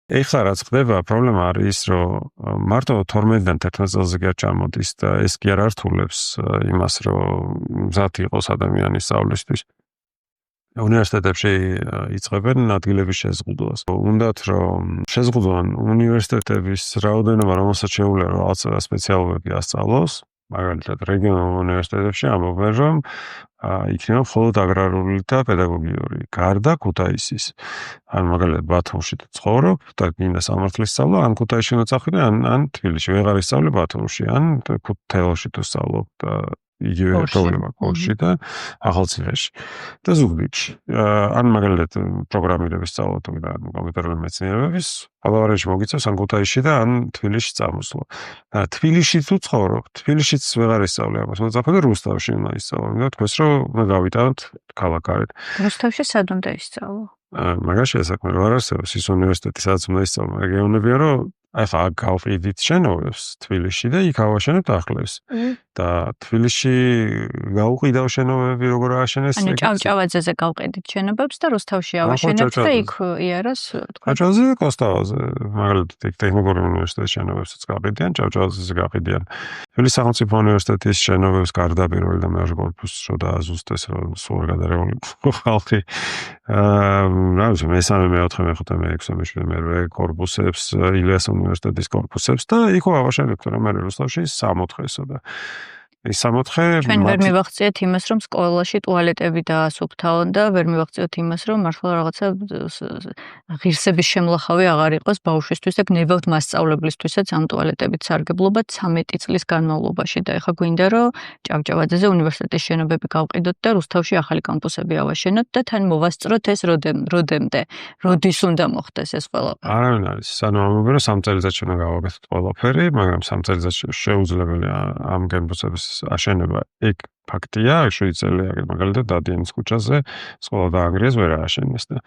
ეხლა რაც ხდება, პრობლემა არის ის, რომ მარტო 12-დან 11 წელზე კი არ ჩამოდის და ეს კი არ ართულებს იმას, რომ მზად იყოს ადამიანის სწავლისთვის. უნივერსიტეტებში იწყებენ ადგილების შეზღუდვას. უნდათ რომ შეზღუდვან უნივერსიტეტების რაოდენობა, რომელსაც შეუძლია რომ რაღაცა სპეციალობები ასწავლოს, მაგალითად რეგიონულ უნივერსიტეტებში ამბობენ, რომ იქნება მხოლოდ აგრარული და პედაგოგიური, გარდა ქუთაისის. ან მაგალითად ბათუმში ცხოვრობ და გინდა სამართლის სწავლა, ან ქუთაისში უნდა წახვიდე, ან თბილისში ვეღარ ისწავლე ბათუმში, ან თელავში თუ სწავლობ და იგივე პრობლემა კოლში და ახალციხეში და ზუგდიდში. ან მაგალითად პროგრამირების სწავლა თუ და კომპიუტერული მეცნიერებების ბალავარიაში მოგიწევს ან ქუთაისში და ან თბილისში წამოსვლა. თბილისში თუ ცხოვრობ, თბილისშიც ვეღარ ისწავლე ამას, უნდა წახვიდე რუსთავში უნდა ისწავლო და თქვენს რომ უნდა გავიტანოთ ქალაქარეთ. რუსთავში სად უნდა ისწავლო? მაგაში საქმე რა არსებობს ის უნივერსიტეტი სადაც უნდა ისწავლო, რეგიონებია რომ ახლა გავყიდით შენობებს თბილისში და იქ ავაშენებთ ახლებს. და თბილისში გავყიდავ შენობები როგორ ააშენეს. ანუ ჭავჭავაძეზე გავყიდით შენობებს და რუსთავში ავაშენებთ და იქ იარას თქვა. ჭავჭავაძე და კოსტავაზე, მაგალითად იქ ტექნიკური უნივერსიტეტის შენობებსაც გავყიდიან, ჭავჭავაძეზე გავყიდიან. თბილისის სახელმწიფო უნივერსიტეტის შენობებს გარდა პირველი და მეორე კორპუსს რო დააზუსტეს, რომ სულ გადარეული ხალხი. რა ვიცი, მესამე, მეოთხე, მეხუთე, მეექვსე, მეშვიდე, მერვე კორპუსებს, ილიას უნივერსიტეტის კორპუსებს და იქ ავაშენებთ, რომ მე რუსთავში 64-ესო და ის 64 ჩვენ ვერ მივახციეთ იმას, რომ სკოლაში ტუალეტები დაასუფთავონ და ვერ მივახციეთ იმას, რომ მართლა რაღაცა ღირსების შემლახავი აღარ იყოს ბავშვისთვის და გნებავთ მასწავლებლისთვისაც ამ ტუალეტებით სარგებლობა 13 წლის განმავლობაში და ეხლა გვინდა რომ ჭავჭავაძეზე უნივერსიტეტის შენობები გავყიდოთ და რუსთავში ახალი კამპუსები ავაშენოთ და თან მოვასწროთ ეს როდემდე, როდის უნდა მოხდეს ეს ყველაფერი. არავინ არის, ანუ ამბობენ რომ 3 წელიწადში უნდა გავაკეთოთ ყველაფერი, მაგრამ 3 წელიწადში შეუძლებელია ამ კამპუსების აშენება. ეგ ფაქტია, 7 წელი მაგალითად დადიანის ქუჩაზე სკოლა დაანგრიეს, ვერ ააშენეს და